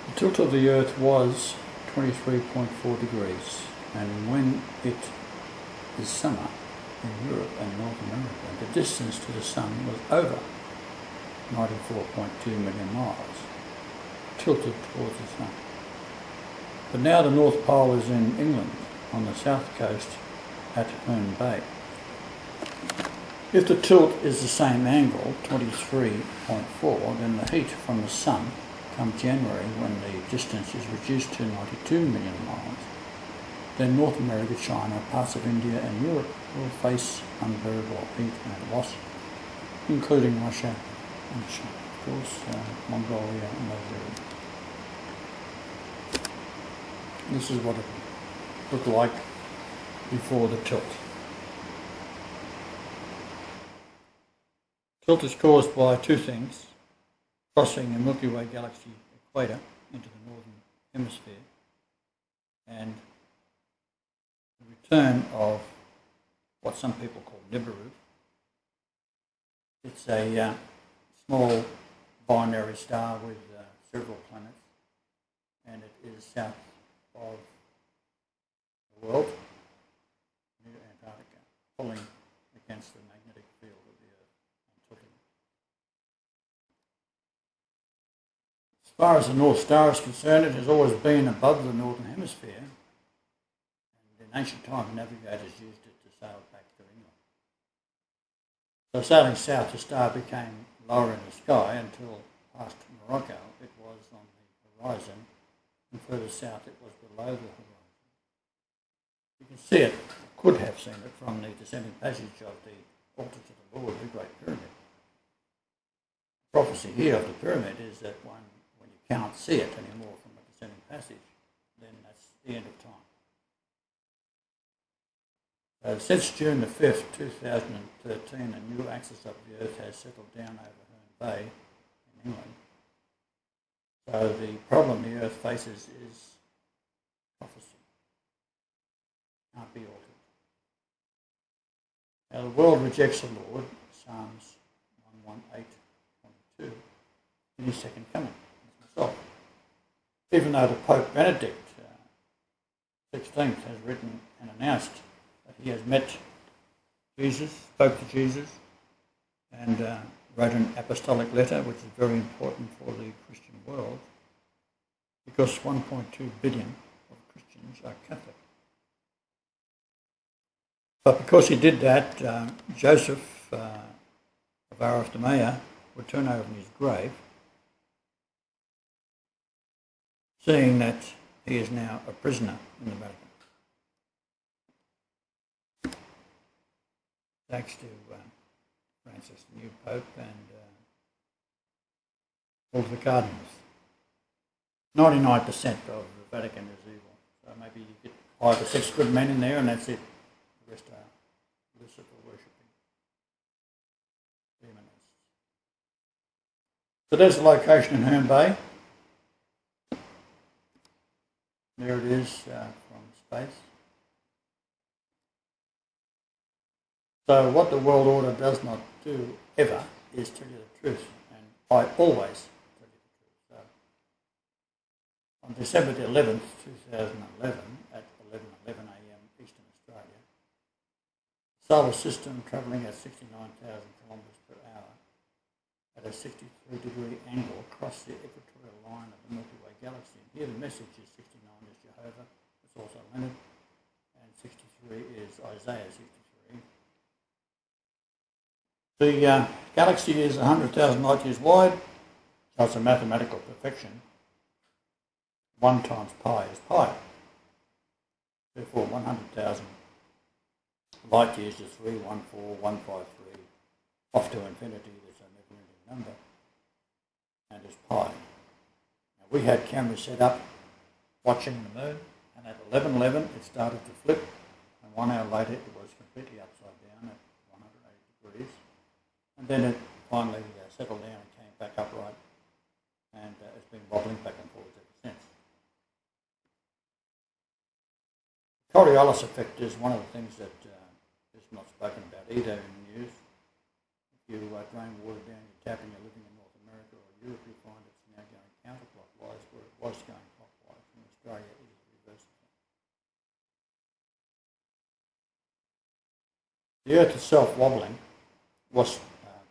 The tilt of the Earth was 23.4 degrees, and when it is summer in Europe and North America, the distance to the Sun was over 94.2 million miles, tilted towards the Sun. But now the North Pole is in England, on the south coast at Herne Bay. If the tilt is the same angle, 23.4, then the heat from the Sun come January, when the distance is reduced to 92 million miles, then North America, China, parts of India and Europe will face unbearable heat and loss, including Russia and China, of course, Mongolia and those areas. This is what it looked like before the tilt. Tilt is caused by two things: crossing the Milky Way galaxy equator into the northern hemisphere, and the return of what some people call Nibiru. It's a small binary star with several planets, and it is south of the world, near Antarctica, pulling against the magnetic field of the Earth and tilting. As far as the North Star is concerned, it has always been above the northern hemisphere, and in ancient times navigators used it to sail back to England. So sailing south, the star became lower in the sky until past Morocco it was on the horizon, and further south it was below the horizon. You can see it, could have seen it, from the descending passage of the altar to the Lord, the Great Pyramid. The prophecy here of the pyramid is that when you can't see it anymore from the descending passage, then that's the end of time. Since June the 5th, 2013, a new axis of the Earth has settled down over Herne Bay in England. So the problem the Earth faces is prophecy. Can't be altered. Now the world rejects the Lord, Psalms 118:22, in his second coming, as myself. Even though the Pope Benedict XVI has written and announced that he has met Jesus, spoke to Jesus, and wrote an apostolic letter, which is very important for the Christian world, because 1.2 billion of Christians are Catholic. But because he did that, Joseph of Arimathea would turn over in his grave, seeing that he is now a prisoner in the Vatican. Thanks to Francis, the new Pope, and all the cardinals. 99% of the Vatican is evil. So maybe you get 5 or 6 good men in there and that's it. The rest are Lucifer worshipping demonists. So there's the location in Herne Bay. There it is from space. So what the world order does not do ever is tell you the truth, and I always tell you the truth. So on December the 11th, 2011, at 11:11 a.m. Eastern Australia, the solar system travelling at 69,000 kilometres per hour at a 63-degree angle crossed the equatorial line of the Milky Way galaxy. And here the message is 69 is Jehovah, it's also Leonard, and 63 is Isaiah 63. The galaxy is 100,000 light years wide, so it's a mathematical perfection. 1 times pi is pi. Therefore, 100,000 light years is 314,153, off to infinity. There's a never-ending number, and is pi. Now, we had cameras set up watching the moon, and at 11:11 it started to flip, and 1 hour later it was completely upside down at 180 degrees. And then it finally settled down and came back upright, and it's been wobbling back and forth ever since. Coriolis effect is one of the things that is not spoken about either in the news. If you drain water down your tap and you're living in North America or Europe, you find it's now going counterclockwise where it was The Earth itself wobbling was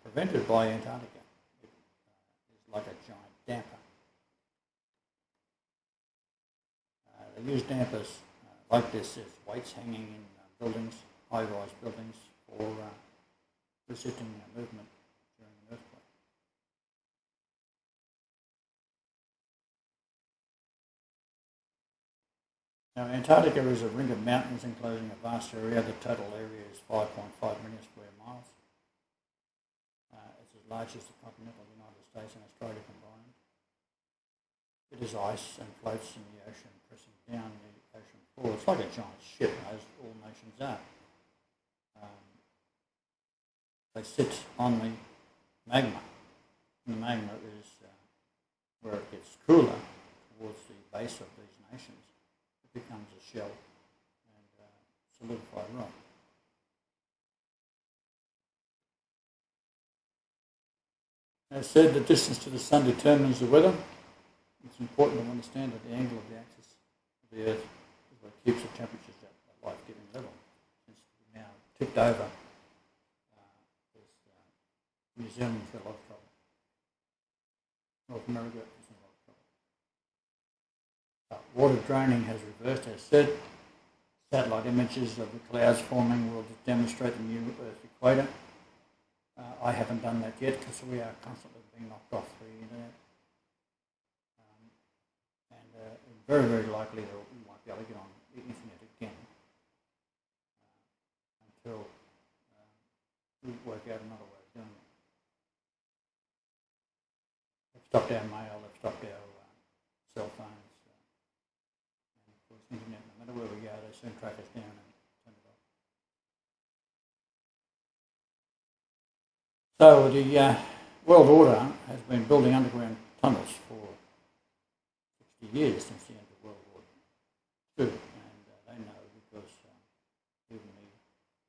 prevented by Antarctica. It is like a giant damper. They use dampers like this as weights hanging in buildings, high-rise buildings, for resisting movement during an earthquake. Now, Antarctica is a ring of mountains enclosing a vast area. The total area is 5.5 million square miles. It's as large as the continental United States and Australia combined. It is ice and floats in the ocean, pressing down the ocean floor. It's like a giant ship, as all nations are. They sit on the magma. And the magma is where it gets cooler towards the base of these nations. It becomes a shell and solidified rock. As said, the distance to the sun determines the weather. It's important to understand that the angle of the axis of the Earth is what keeps the temperatures at a life-giving level. Since we now tipped over, New Zealand's got a lot of trouble. North America is in a lot of trouble. Water draining has reversed, as said. Satellite images of the clouds forming will demonstrate the new Earth equator. I haven't done that yet because we are constantly being knocked off the internet. Very, very likely that we won't be able to get on the internet again until we work out another way of doing it. They've stopped our mail, they've stopped our cell phones, and of course internet, no matter where we go, they soon track us down and turn it off. So the world order has been building underground tunnels for 60 years since the end of World War II, and they know because even the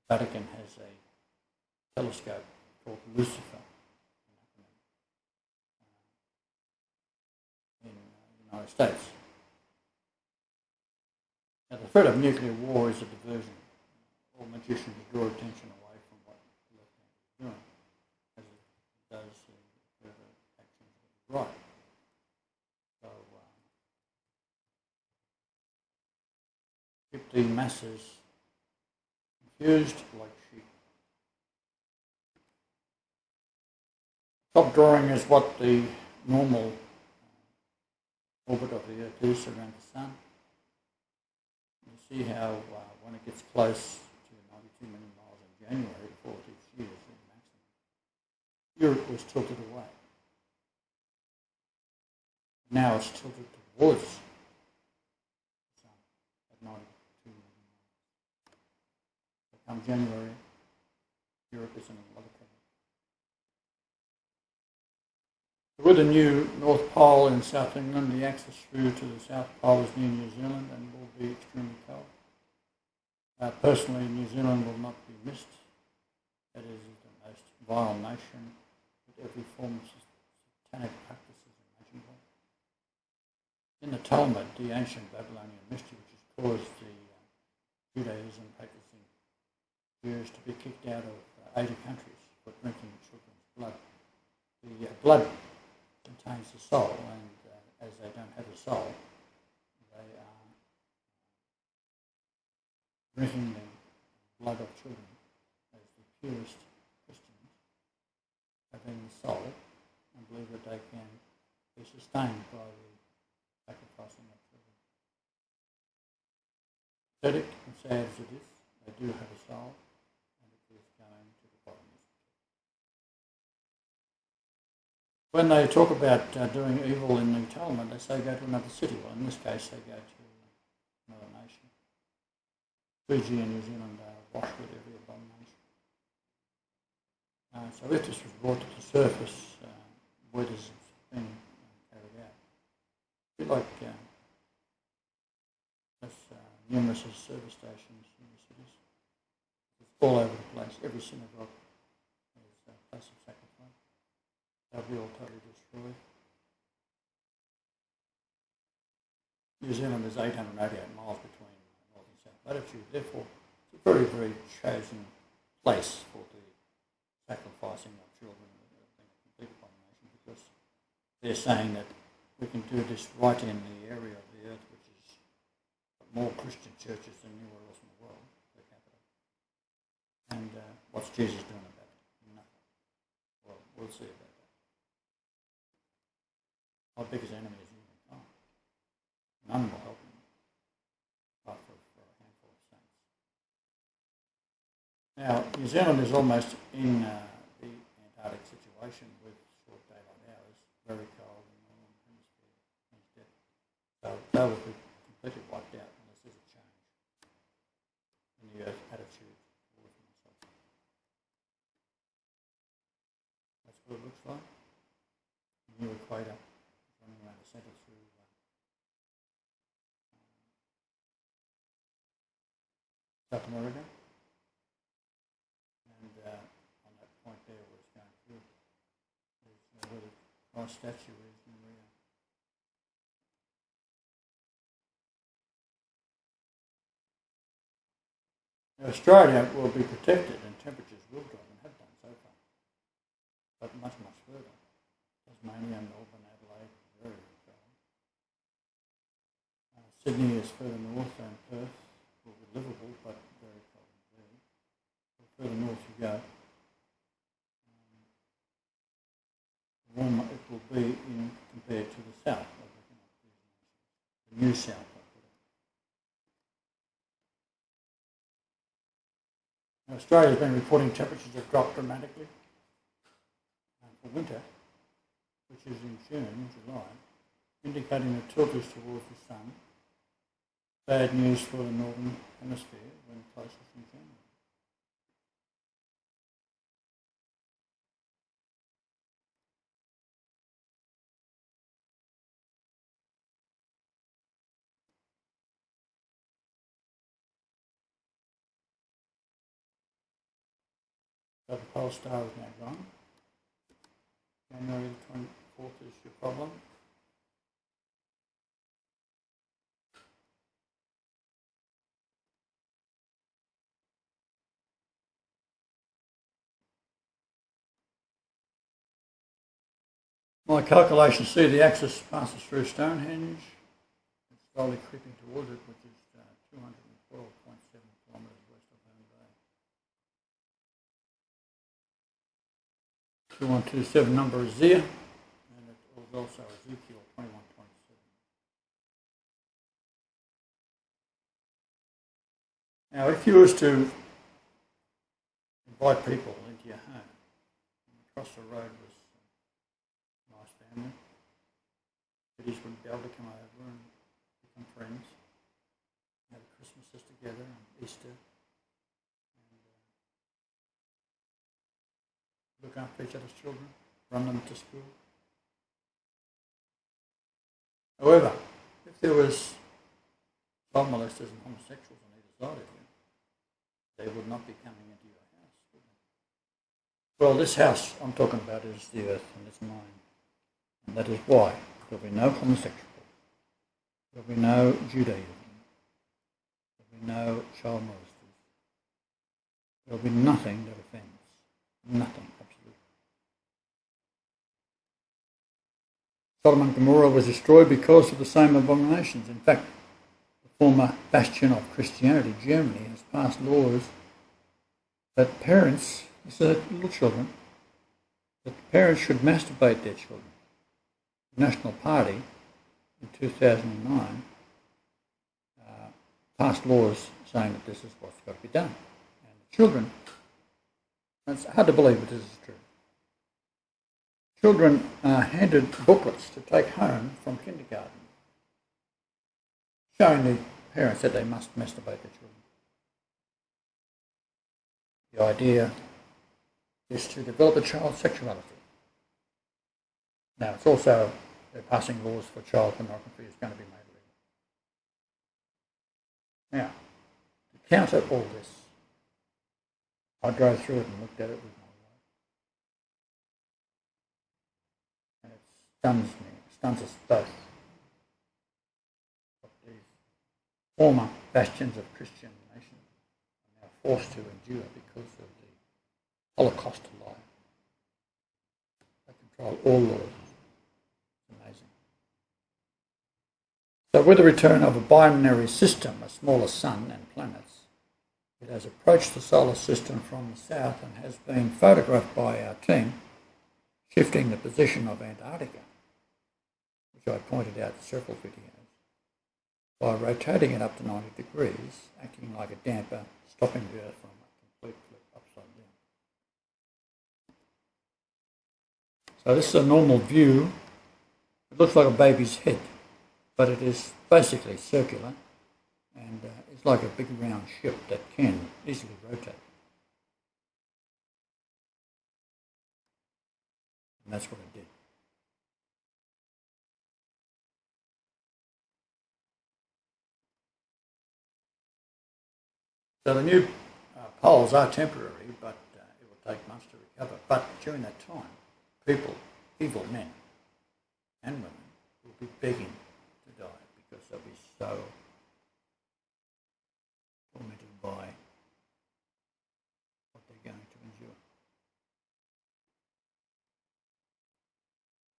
Vatican has a telescope called Lucifer in the United States. Now, the threat of nuclear war is a diversion. All magicians draw attention away from what the left hand is doing, as it does further actions of the right. So, keep the masses confused like sheep. Top drawing is what the normal orbit of the Earth is around the Sun. You see how when it gets close to 92 million miles in January, 46 years the maximum, Europe was tilted away. Now it's tilted towards the Sun at 92 million miles. So come January, Europe is in a lot of trouble. With the new North Pole in South England, the axis through to the South Pole is near New Zealand and will be extremely cold. Personally, New Zealand will not be missed. It is the most vile nation with every form of satanic practice is imaginable. In the Talmud, the ancient Babylonian mystery, which has caused the Judaism practicing Jews to be kicked out of 80 countries for drinking children's blood. The blood contains the soul, and as they don't have a soul, they are drinking the blood of children as the purest Christians, having the soul, and believe that they can be sustained by the sacrificing of children. Pathetic and sad as it is, they do have a soul, and it is going to the bottom. When they talk about doing evil in the Talmud, they say go to another city. Well, in this case, they go to another nation. Fiji and New Zealand are washed with every abomination. So if this was brought to the surface, where does it been carried out? A bit like numerous service stations in the cities. It's all over the place. Every synagogue is a place of sacrifice. They'll be all totally destroyed. New Zealand is 888 miles between north and south latitude. Therefore, it's a very, very chosen place for the sacrificing of children being a complete abomination, because they're saying that we can do this right in the area of the earth which is more Christian churches than anywhere else in the world, per capita. And what's Jesus doing about it? Nothing. Well, we'll see about that. Our biggest enemy is humankind. None will help him, apart from a handful of saints. Now, New Zealand is almost in the Antarctic situation with short daylight hours, very cold in the northern hemisphere instead. So they will be completely wiped out unless there's a change in the Earth's attitude towards myself. That's what it looks like. The new equator is running around the centre through South America. And on that point there where it's going through, there's where the Christ statue is in Rio. Now, Australia will be protected and temperatures will drop and have done so far, but much, much further. Tasmania, Melbourne, Adelaide, very, very cold. Sydney is further north than Perth, will be livable but very cold indeed. The further north you go, the warmer it will be compared to the south of the new south. Now, Australia has been reporting temperatures have dropped dramatically for winter, which is in June and July, indicating the tilt is towards the sun. Bad news for the northern hemisphere when closest in January. So the pole star is now gone. January the 24th is your problem. My calculations see the axis passes through Stonehenge. It's slowly creeping towards it, which is 212.7 kilometres west of Home Bay. 2127 number is there, and it was also Ezekiel 2127. Now, if you was to invite people into your home, and across the road was family, kiddies would be able to come over and become friends, have Christmases together and Easter, and look after each other's children, run them to school. However, if there was child molesters and homosexuals on either side of you, they would not be coming into your house, would they? Well, this house I'm talking about is the earth and it's mine. And that is why there will be no homosexual, there will be no Judaism, there will be no child molesters, there will be nothing that offends, nothing, absolutely. Sodom and Gomorrah was destroyed because of the same abominations. In fact, the former bastion of Christianity, Germany, has passed laws that parents, little children, that parents should masturbate their children. The National Party in 2009 passed laws saying that this is what's got to be done. And the children, it's hard to believe but this is true. Children are handed booklets to take home from kindergarten, showing the parents that they must masturbate their children. The idea is to develop a child's sexuality. Now, it's also, they're passing laws for child pornography is going to be made legal. Now, to counter all this, I drove through it and looked at it with my wife. And it stuns me, it stuns us both. What these former bastions of Christian nations are now forced to endure because of the Holocaust lie. They control all laws. It's amazing. So with the return of a binary system, a smaller sun and planets, it has approached the solar system from the south and has been photographed by our team, shifting the position of Antarctica, which I pointed out in several videos, by rotating it up to 90 degrees, acting like a damper, stopping the Earth from a complete flip upside down. So this is a normal view. It looks like a baby's head, but it is basically circular, and it's like a big round ship that can easily rotate. And that's what it did. So the new poles are temporary, but it will take months to recover. But during that time, people, evil men and women, will be begging to die because they'll be so tormented by what they're going to endure.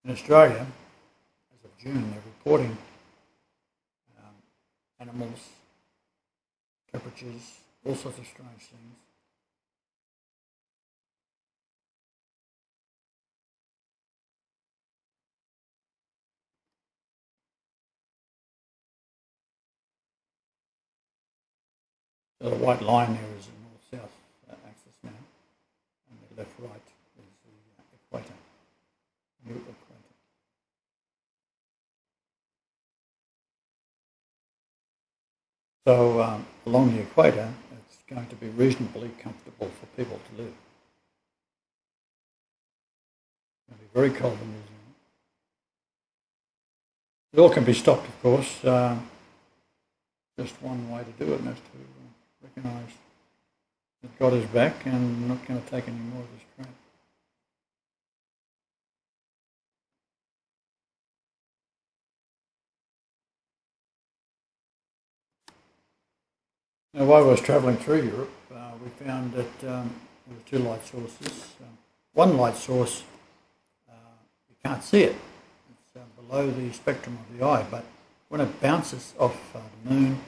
In Australia, as of June, they're reporting animals, temperatures, all sorts of strange things. So the white line there is the north-south axis now, and the left-right is the equator, new equator. So along the equator, it's going to be reasonably comfortable for people to live. It's going to be very cold in New Zealand. It all can be stopped, of course. Just one way to do it, and that's to recognise that God is back and not going to take any more of this crap. Now, while I was travelling through Europe, we found that there were two light sources. One light source, you can't see it. It's below the spectrum of the eye, but when it bounces off the moon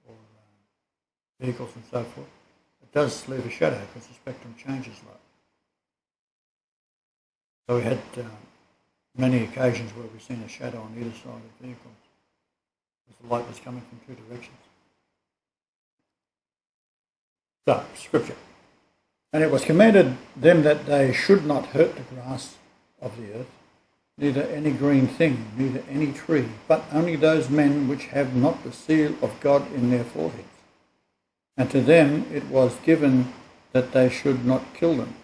or vehicles and so forth, it does leave a shadow because the spectrum changes light. So we had many occasions where we've seen a shadow on either side of vehicles because the light was coming from two directions. So, scripture. And it was commanded them that they should not hurt the grass of the earth, neither any green thing, neither any tree, but only those men which have not the seal of God in their foreheads. And to them it was given that they should not kill them,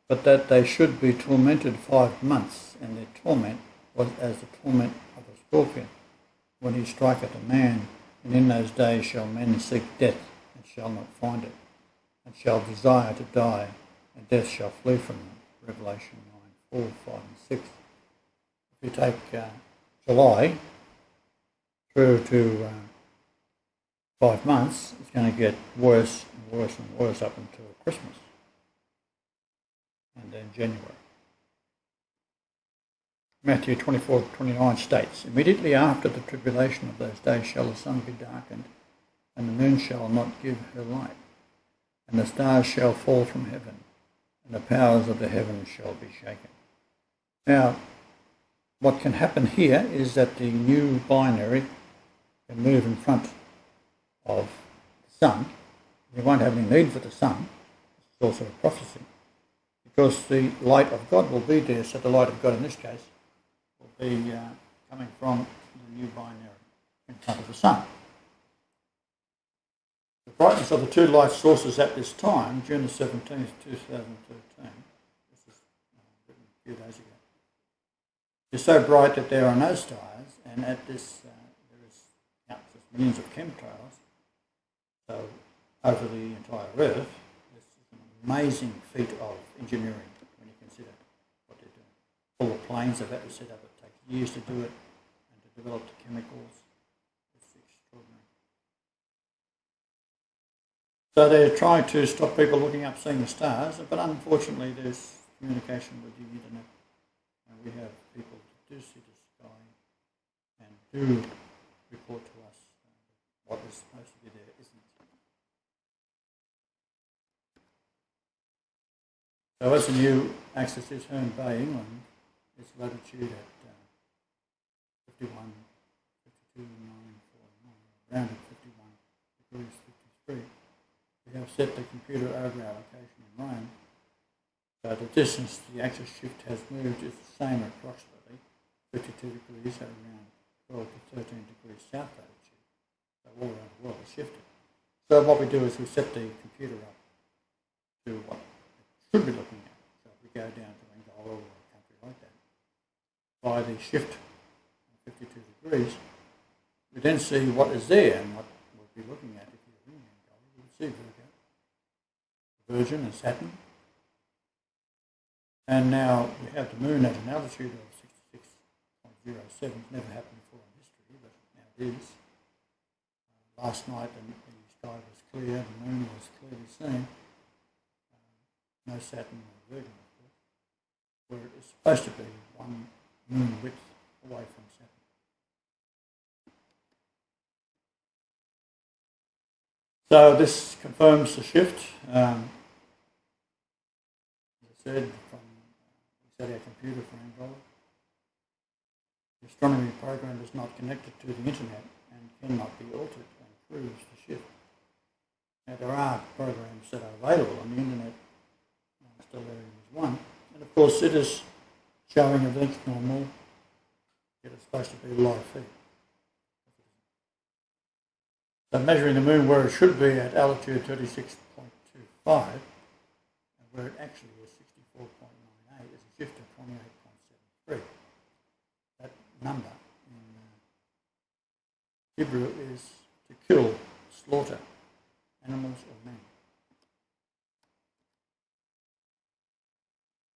but that they should be tormented 5 months, and their torment was as the torment of a scorpion, when he striketh a man, and in those days shall men seek death, and shall not find it, and shall desire to die, and death shall flee from them. Revelation 9, 4, 5 and 6. If you take July through to 5 months, it's going to get worse and worse and worse up until Christmas, and then January. Matthew 24:29 states, immediately after the tribulation of those days shall the sun be darkened, and the moon shall not give her light, and the stars shall fall from heaven, and the powers of the heavens shall be shaken. Now, what can happen here is that the new binary can move in front of the sun. You won't have any need for the sun. It's also a prophecy, because the light of God will be there. So the light of God in this case will be coming from the new binary in front of the sun. The brightness of the two light sources at this time, June the 17th, 2013, this is written a few days ago, is so bright that there are no stars, and at this there is countless millions of chemtrails. So over the entire Earth, this is an amazing feat of engineering when you consider what they're doing. All the planes they've had to set up, it takes years to do it, and to develop the chemicals. It's extraordinary. So they're trying to stop people looking up, seeing the stars, but unfortunately there's communication with the internet. And we have people that do see the sky and do report to us what is supposed to be there isn't. So as the new axis is Herne Bay, England, its latitude at 51, 52, 949, around at 51 degrees 53. We have set the computer over our location in Rome. So the distance the axis shift has moved is the same approximately, 52 degrees at around 12 to 13 degrees south latitude. So all around the world is shifted. So what we do is we set the computer up to what it should be looking at. So if we go down to Angola or a country like that, by the shift of 52 degrees, we then see what is there and what we'll be looking at if you're in Angola. You will see Virgin and Saturn. And now we have the moon at an altitude of 66.07. It's never happened before in history, but now it is. Last night the sky was clear, the moon was clearly seen. No Saturn or Virgin, of course, where it is supposed to be one moon width away from Saturn. So this confirms the shift. As I said, we set our computer for Angola. The astronomy program is not connected to the internet and cannot be altered and proves the shift. Now there are programs that are available on the internet. Stellarium is one, and of course it is showing events normal. It is supposed to be a live feed. So measuring the moon where it should be at altitude 36.25, and where it actually is 64.98, is a shift of 28.73. That number in Hebrew is to kill, slaughter, animals or men.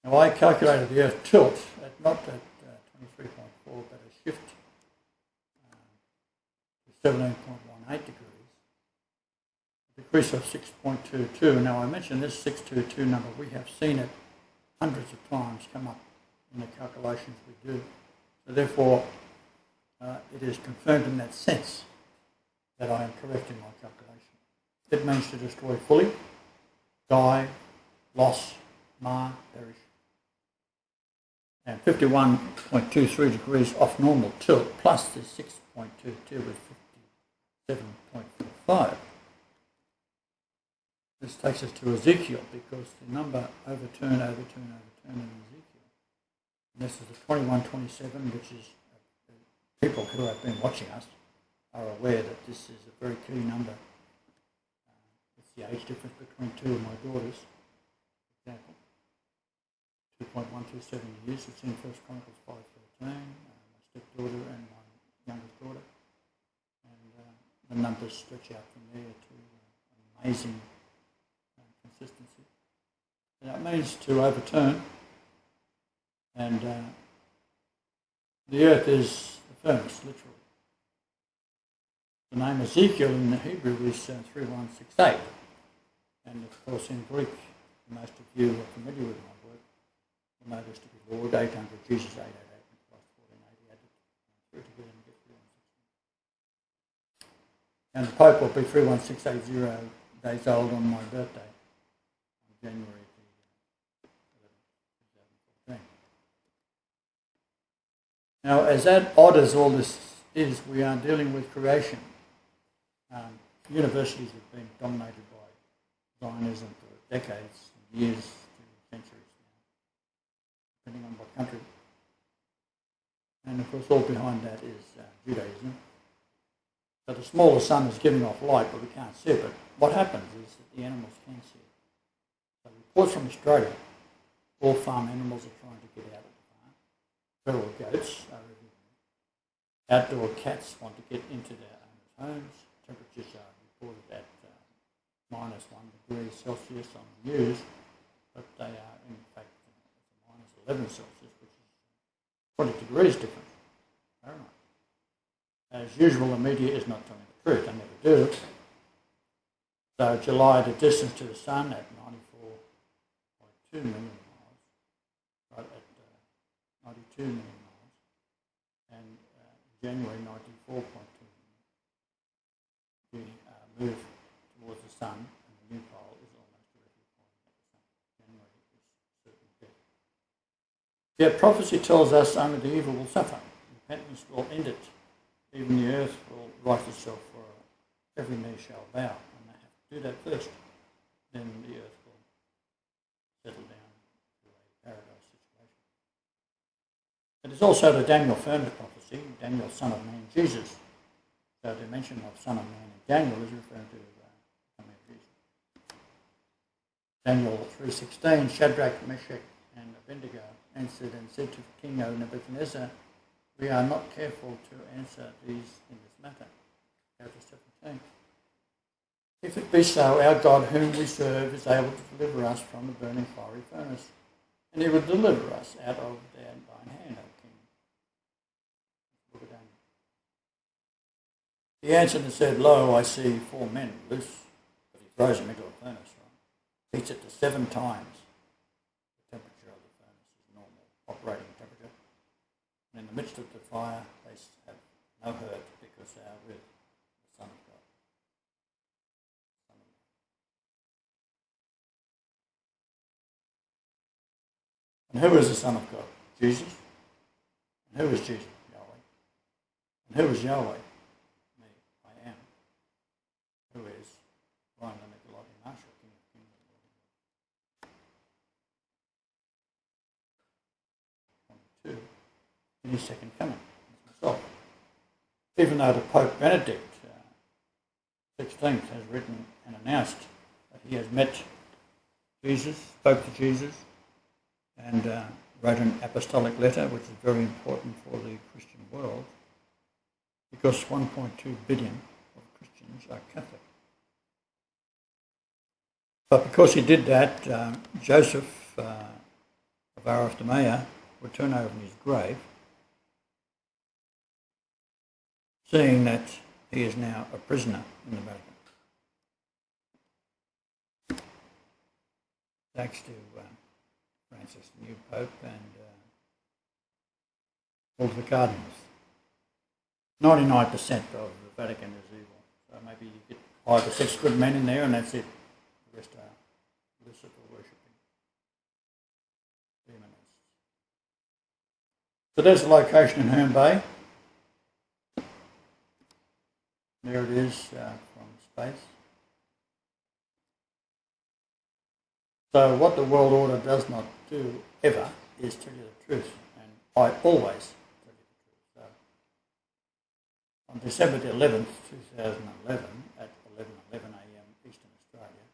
Now I calculated the Earth tilt at not at 23.4, but a shift to 17.18 degrees, a decrease of 6.22. Now I mentioned this 622 number, we have seen it hundreds of times come up in the calculations we do. So therefore it is confirmed in that sense that I am correct in my calculation. It means to destroy fully, die, loss, mar, perish. And 51.23 degrees off normal tilt plus the 6.22 with 57.45. This takes us to Ezekiel because the number overturn in Ezekiel. And this is the 2127, which is people who have been watching us are aware that this is a very key number. It's the age difference between two of my daughters, for example. 2.127 years. It's in First Chronicles 5:13, my stepdaughter and my youngest daughter. And the numbers stretch out from there to amazing consistency. And that means to overturn, and the earth is the furnace, literally. The name Ezekiel in the Hebrew is 3168, and of course in Greek, most of you are familiar with my work. You'll know this to be Lord, 800, Jesus 888, and Christ 1480, added through together and get 3168. And the Pope will be 31680 days old on my birthday, on January the 11th, 2014. Now, as odd as all this is, we are dealing with creation. Universities have been dominated by Zionism for decades, years, to centuries now, depending on what country. And of course, all behind that is Judaism. So the smaller sun is giving off light, but we can't see it. But what happens is that the animals can see it. So reports from Australia, all farm animals are trying to get out of the farm. Feral goats are everywhere. Outdoor cats want to get into their owners' homes. Temperatures are reported at -1 degree Celsius on the news, but they are in fact -11 Celsius, which is 20 degrees different. Fahrenheit. As usual, the media is not telling the truth. They never do. So July, the distance to the Sun at 94.2 million miles, right at 92 million miles, and January 94.2 million. We move towards the Sun, and the new pole is almost directly pointing at the Sun. January is certain death. Yet prophecy tells us only the evil will suffer. Repentance will end it. Even the earth will right itself, for every knee shall bow. And they have to do that first. Then the earth will settle down to a paradise situation. It is also the Daniel furnace prophecy, Daniel, son of man, Jesus. So the mention of son of man in Daniel is referring to coming of Jesus. Daniel 3:16, Shadrach, Meshach, and Abednego answered and said to King Nebuchadnezzar, we are not careful to answer these in this matter. Chapter 17. If it be so, our God whom we serve is able to deliver us from the burning fiery furnace, and he will deliver us out of thine hand, O King. Look at Daniel. He answered and said, lo, I see 4 men loose, but he throws them into a furnace, right? Heats it to 7 times. The temperature of the furnace is normal operating temperature. And in the midst of the fire, they have no hurt because they are with the Son of God. Son of God. And who is the Son of God? Jesus. And who is Jesus? Yahweh. And who is Yahweh? Me. I am. Who is Ryan Nicolati Marshall, King of Kings and Lord of Lords. 22. In his second coming, myself. Even though the Pope Benedict XVI has written and announced that he has met Jesus, spoke to Jesus, and wrote an apostolic letter, which is very important for the Christian world, because 1.2 billion of Christians are Catholic. But because he did that, Joseph of Arimathea would turn over in his grave, seeing that he is now a prisoner in the Vatican. Thanks to Francis, the new Pope, and all the cardinals. 99% of the Vatican is evil. So maybe you get 5 or 6 good men in there and that's it. The rest are Lucifer worshipping demons. So there's the location in Herne Bay. There it is from space. So what the world order does not do ever is tell you the truth, and I always tell you the truth. So on December the 11th, 2011, at 11:11 a.m. Eastern Australia,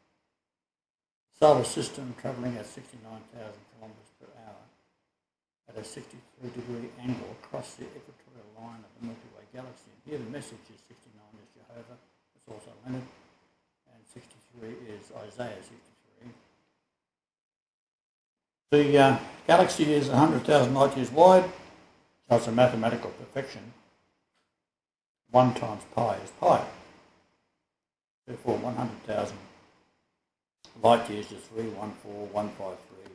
the solar system travelling at 69,000 kilometres per hour at a 63-degree angle across the equatorial line of the Milky Way galaxy. And here the message is 69 is Jehovah, it's also Leonard, and 63 is Isaiah 63. The galaxy is 100,000 light years wide, so it's a mathematical perfection. 1 times pi is pi. Therefore 100,000 light years is 314,153,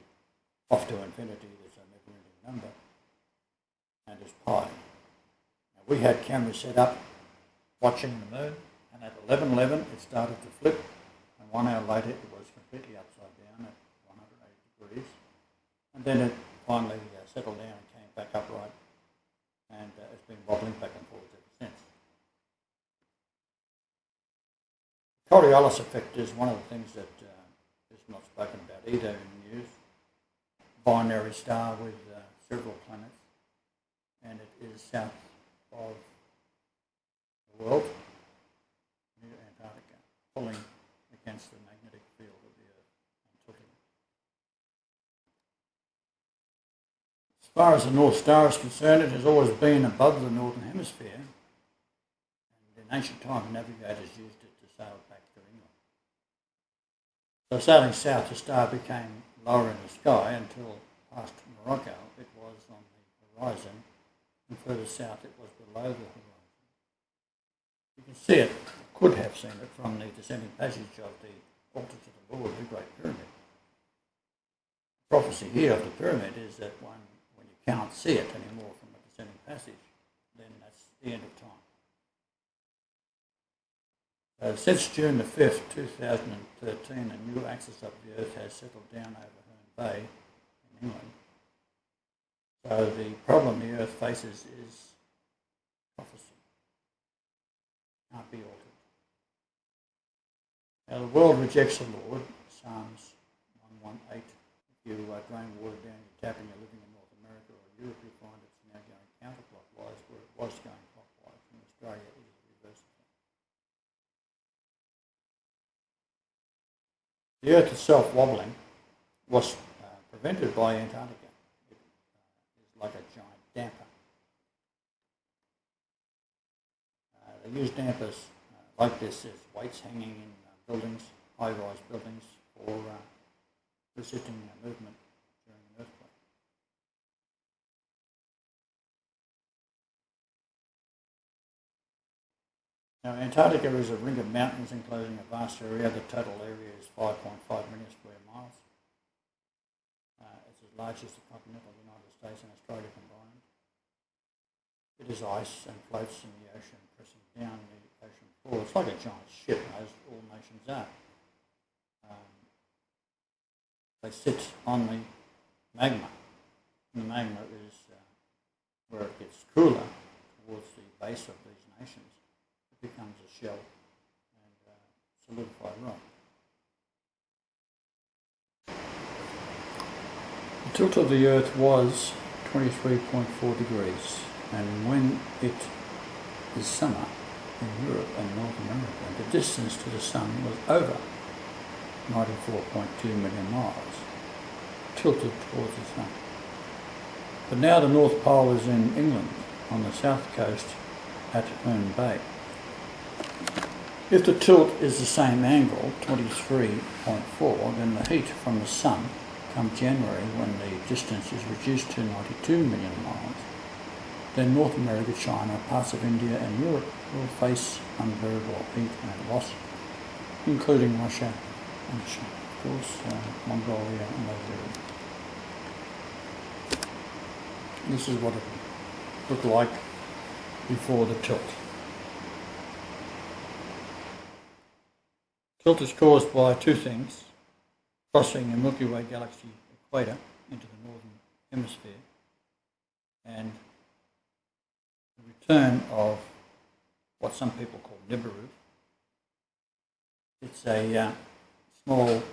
off to infinity. There's a never-ending number, and it's pi. Now, we had cameras set up watching the moon, and at 11:11 it started to flip, and 1 hour later it was completely upside down at 180 degrees, and then it finally settled down and came back upright, and it's been wobbling back and forth ever since. The Coriolis effect is one of the things that is not spoken about either in the news. Binary star with several planets, and it is south of the world, near Antarctica, pulling against the magnetic field of the Earth and tilting it. As far as the North Star is concerned, it has always been above the northern hemisphere, and in ancient times navigators used it to sail back to England. So sailing south, the star became lower in the sky until past Morocco it was on the horizon, and further south it was below the horizon. You can see it could have seen it from the descending passage of the altar to the Lord, the Great Pyramid. The prophecy here of the pyramid is that when you can't see it anymore from a descending passage, then that's the end of time. Since June the 5th, 2013, a new axis of the Earth has settled down over Herne Bay in England. So the problem the Earth faces is prophecy. Can't be altered. Now the world rejects the Lord, Psalms 118. If you drain water down your tap and you're living in North America or Europe, you'll find it's now going counterclockwise where it was going clockwise. In Australia, it is the reverse of that. The Earth itself wobbling was prevented by Antarctica. It is like a giant damper. They use dampers like this as weights hanging in buildings, high-rise buildings, for resisting movement during an earthquake. Now, Antarctica is a ring of mountains enclosing a vast area. The total area is 5.5 million square miles. It's as large as the continental United States and Australia combined. It is ice and floats in the ocean, pressing down the ocean floor. It's like a giant ship, as all nations are. They sit on the magma. And the magma is where it gets cooler towards the base of these nations. It becomes a shell and solidified rock. The tilt of the Earth was 23.4 degrees, and when it is summer in Europe and North America, the distance to the Sun was over 94.2 million miles, tilted towards the Sun. But now the North Pole is in England, on the south coast at Herne Bay. If the tilt is the same angle, 23.4, then the heat from the Sun come January, when the distance is reduced to 92 million miles, then North America, China, parts of India and Europe will face unbearable heat and loss, including Russia and China, of course, Mongolia and those areas. This is what it looked like before the tilt. Tilt is caused by two things: crossing the Milky Way galaxy equator into the northern hemisphere, and the return of what some people call Nibiru. It's a small